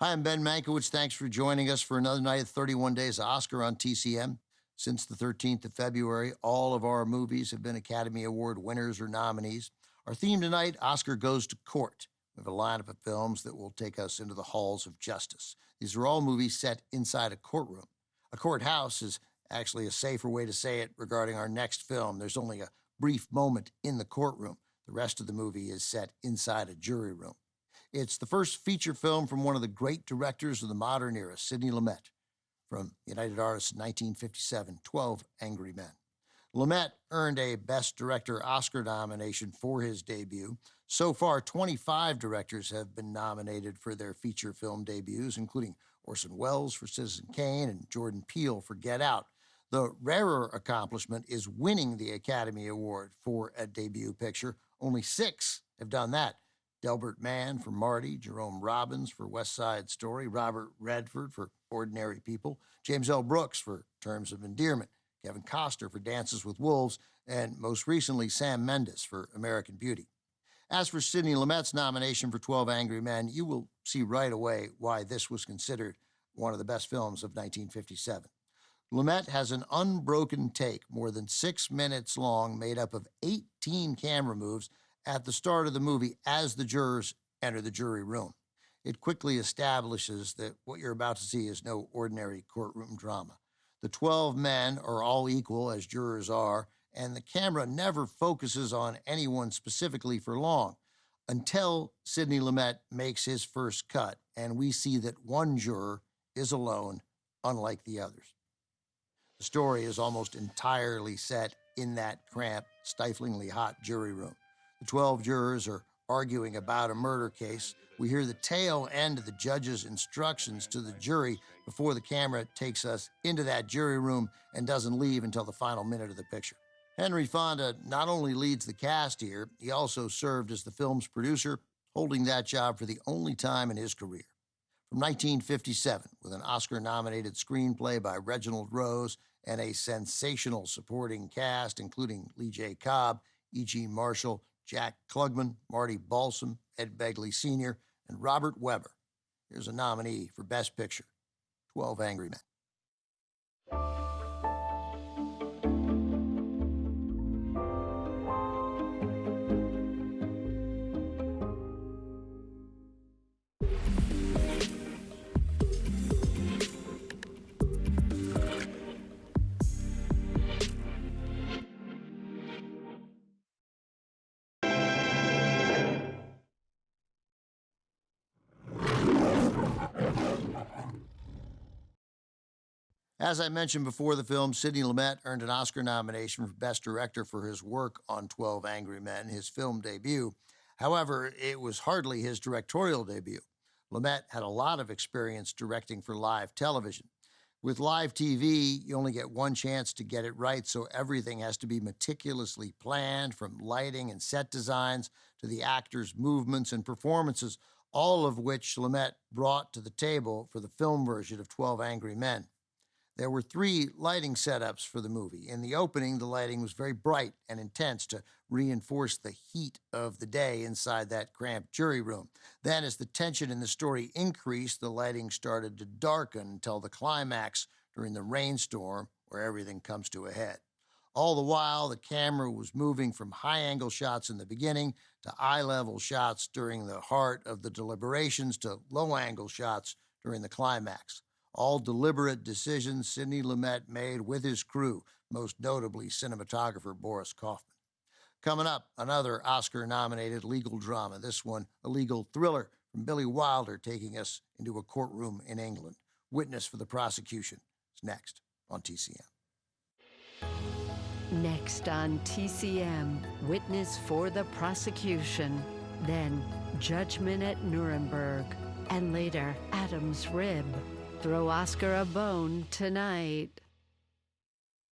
Hi, I'm Ben Mankiewicz. Thanks for joining us for another night of 31 Days Oscar on TCM. Since the 13th of February, all of our movies have been Academy Award winners or nominees. Our theme tonight, Oscar Goes to Court. We have a lineup of films that will take us into the halls of justice. These are all movies set inside a courtroom. A courthouse is actually a safer way to say it regarding our next film. There's only a brief moment in the courtroom. The rest of the movie is set inside a jury room. It's the first feature film from one of the great directors of the modern era, Sidney Lumet, from United Artists in 1957, 12 Angry Men. Lumet earned a Best Director Oscar nomination for his debut. So far, 25 directors have been nominated for their feature film debuts, including Orson Welles for Citizen Kane and Jordan Peele for Get Out. The rarer accomplishment is winning the Academy Award for a debut picture. Only 6 have done that. Delbert Mann for Marty, Jerome Robbins for West Side Story, Robert Redford for Ordinary People, James L. Brooks for Terms of Endearment, Kevin Costner for Dances with Wolves, and most recently Sam Mendes for American Beauty. As for Sidney Lumet's nomination for 12 Angry Men, you will see right away why this was considered one of the best films of 1957. Lumet has an unbroken take, more than 6 minutes long, made up of 18 camera moves at the start of the movie as the jurors enter the jury room. It quickly establishes that what you're about to see is no ordinary courtroom drama. The 12 men are all equal, as jurors are, and the camera never focuses on anyone specifically for long, until Sidney Lumet makes his first cut, and we see that one juror is alone, unlike the others. The story is almost entirely set in that cramped, stiflingly hot jury room. The 12 jurors are arguing about a murder case. We hear the tail end of the judge's instructions to the jury before the camera takes us into that jury room and doesn't leave until the final minute of the picture. Henry Fonda not only leads the cast here, he also served as the film's producer, holding that job for the only time in his career. From 1957, with an Oscar-nominated screenplay by Reginald Rose and a sensational supporting cast, including Lee J. Cobb, E.G. Marshall, Jack Klugman, Marty Balsam, Ed Begley Sr., and Robert Webber. Here's a nominee for Best Picture, 12 Angry Men. As I mentioned before the film, Sidney Lumet earned an Oscar nomination for Best Director for his work on 12 Angry Men, his film debut. However, it was hardly his directorial debut. Lumet had a lot of experience directing for live television. With live TV, you only get one chance to get it right, so everything has to be meticulously planned, from lighting and set designs to the actors' movements and performances, all of which Lumet brought to the table for the film version of 12 Angry Men. There were 3 lighting setups for the movie. In the opening, the lighting was very bright and intense to reinforce the heat of the day inside that cramped jury room. Then, as the tension in the story increased, the lighting started to darken until the climax during the rainstorm, where everything comes to a head. All the while, the camera was moving from high-angle shots in the beginning to eye-level shots during the heart of the deliberations to low-angle shots during the climax. All deliberate decisions Sidney Lumet made with his crew, most notably cinematographer Boris Kaufman. Coming up, another Oscar-nominated legal drama, this one a legal thriller from Billy Wilder taking us into a courtroom in England. Witness for the prosecution is next on TCM. Next on TCM, Witness for the Prosecution, then Judgment at Nuremberg, and later Adam's Rib. Throw Oscar a bone tonight.